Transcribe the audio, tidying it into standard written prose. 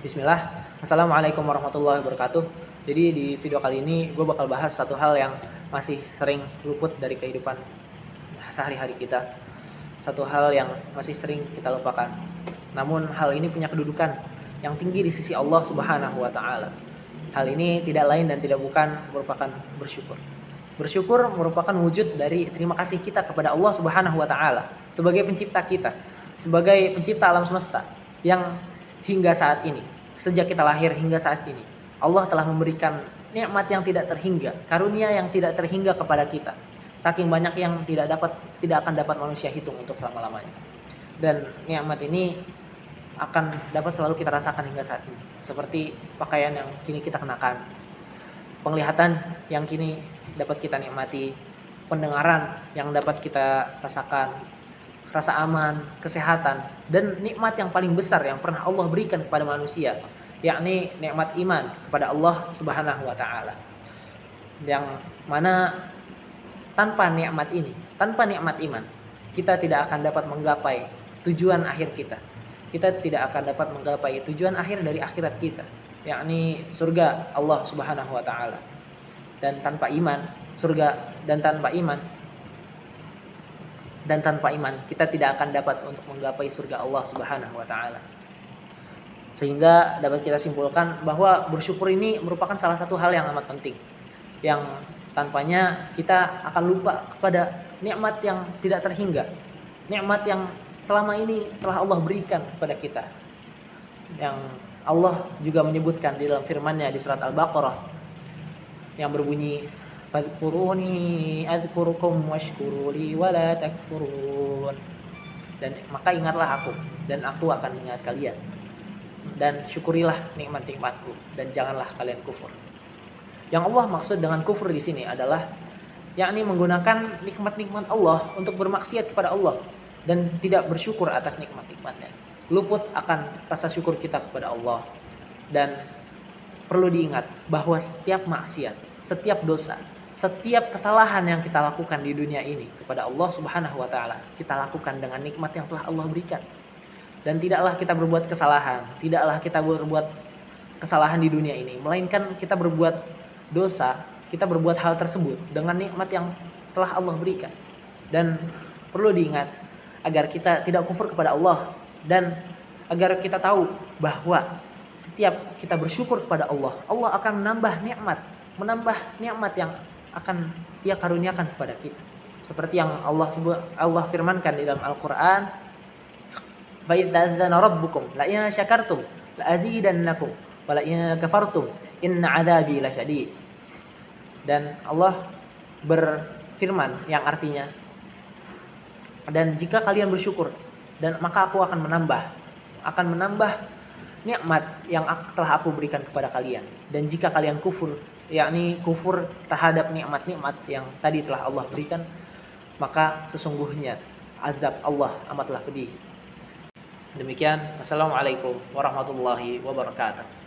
Bismillah. Assalamualaikum warahmatullahi wabarakatuh. Jadi di video kali ini gue bakal bahas satu hal yang masih sering luput dari kehidupan sehari-hari kita. Satu hal yang masih sering kita lupakan. Namun hal ini punya kedudukan yang tinggi di sisi Allah Subhanahu wa taala. Hal ini tidak lain dan tidak bukan merupakan bersyukur. Bersyukur merupakan wujud dari terima kasih kita kepada Allah Subhanahu wa taala sebagai pencipta kita, sebagai pencipta alam semesta yang hingga saat ini, sejak kita lahir hingga saat ini, Allah telah memberikan nikmat yang tidak terhingga, karunia yang tidak terhingga kepada kita. Saking banyak yang tidak akan dapat manusia hitung untuk selama-lamanya. Dan nikmat ini akan dapat selalu kita rasakan hingga saat ini. Seperti pakaian yang kini kita kenakan, penglihatan yang kini dapat kita nikmati, pendengaran yang dapat kita rasakan, rasa aman, kesehatan, dan nikmat yang paling besar yang pernah Allah berikan kepada manusia, yakni nikmat iman kepada Allah Subhanahu wa taala. Yang mana tanpa nikmat ini, tanpa nikmat iman, kita tidak akan dapat menggapai tujuan akhir kita. Kita tidak akan dapat menggapai tujuan akhir dari akhirat kita, yakni surga Allah Subhanahu wa taala. Dan tanpa iman, surga dan tanpa iman kita tidak akan dapat untuk menggapai surga Allah Subhanahu wa taala. Sehingga dapat kita simpulkan bahwa bersyukur ini merupakan salah satu hal yang amat penting, yang tanpanya kita akan lupa kepada nikmat yang tidak terhingga, nikmat yang selama ini telah Allah berikan kepada kita. Yang Allah juga menyebutkan di dalam firman-Nya di surat Al-Baqarah yang berbunyi, fadhkuruni adzkurukum washkuruli wala takfurun. Dan maka ingatlah aku dan aku akan mengingat kalian, dan syukurilah nikmat-nikmatku dan janganlah kalian kufur. Yang Allah maksud dengan kufur di sini adalah yakni menggunakan nikmat-nikmat Allah untuk bermaksiat kepada Allah dan tidak bersyukur atas nikmat-nikmatnya. Luput akan rasa syukur kita kepada Allah. Dan perlu diingat bahwa setiap maksiat, setiap dosa, setiap kesalahan yang kita lakukan di dunia ini kepada Allah Subhanahu wa taala, kita lakukan dengan nikmat yang telah Allah berikan. Dan tidaklah kita berbuat kesalahan, tidaklah kita berbuat kesalahan di dunia ini, melainkan kita berbuat dosa, kita berbuat hal tersebut dengan nikmat yang telah Allah berikan. Dan perlu diingat agar kita tidak kufur kepada Allah, dan agar kita tahu bahwa setiap kita bersyukur kepada Allah, Allah akan menambah nikmat yang akan Dia karuniakan kepada kita. Seperti yang Allah firmankan di dalam Al-Qur'an, "Fa idza'adzana rabbukum la in syakartum la azidannakum wa la in kafartum inna 'adzabi lasyadid." Dan Allah berfirman yang artinya, dan jika kalian bersyukur, dan maka aku akan menambah nikmat yang telah aku berikan kepada kalian. Dan jika kalian kufur, yakni kufur terhadap nikmat-nikmat yang tadi telah Allah berikan, maka sesungguhnya azab Allah amatlah pedih. Demikian, wassalamualaikum warahmatullahi wabarakatuh.